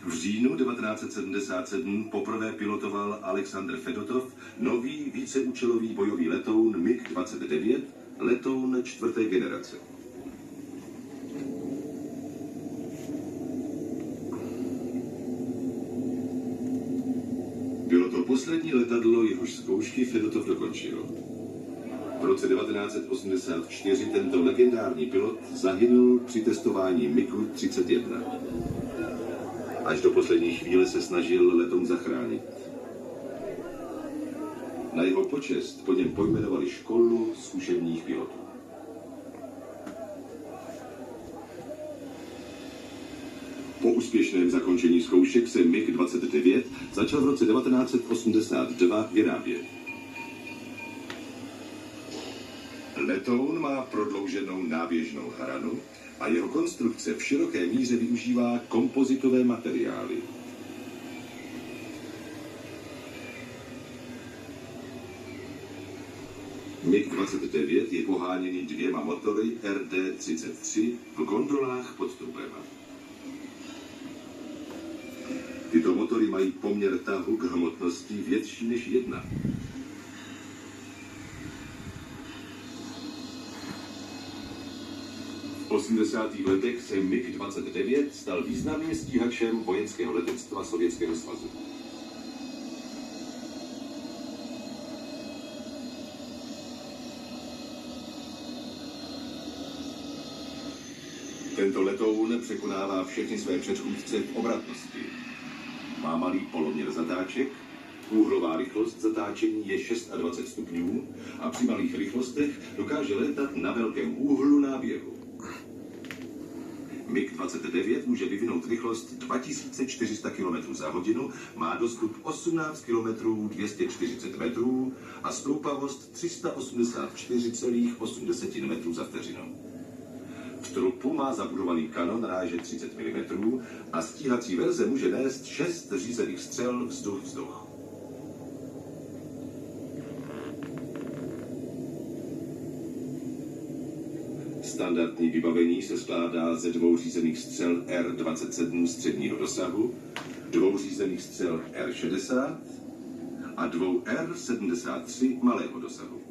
V říjnu 1977 poprvé pilotoval Aleksandr Fedotov nový víceúčelový bojový letoun MiG-29, letoun 4. generace. Bylo to poslední letadlo, jehož zkoušky Fedotov dokončil. V roce 1984 tento legendární pilot zahynul při testování MiG-31. Až do poslední chvíle se snažil letoun zachránit. Na jeho počest po něm pojmenovali školu zkušebních pilotů. Po úspěšném zakončení zkoušek se MiG-29 začal v roce 1982 vyrábět. Letoun má prodlouženou náběžnou hranu a jeho konstrukce v široké míře využívá kompozitové materiály. MiG-29 je poháněný dvěma motory RD-33 v gondolách pod trubem. Tyto motory mají poměr tahu k hmotnosti větší než 1. V 80. letech se MiG-29 stal významným stíhačem vojenského letectva Sovětského svazu. Tento letoun překonává všechny své předchůdce v obratnosti. Má malý poloměr zatáček, úhlová rychlost zatáčení je 26 stupňů a při malých rychlostech dokáže létat na velkém úhlu náběhu. MiG-29 může vyvinout rychlost 2400 km za hodinu, má dostup 18 km 240 metrů a stoupavost 384,8 metrů za vteřinu. V trupu má zabudovaný kanon ráže 30 mm a stíhací verze může nést 6 řízených střel vzduch-vzduch. Standardní vybavení se skládá ze 2 řízených střel R-27 středního dosahu, 2 řízených střel R-60 a 2 R-73 malého dosahu.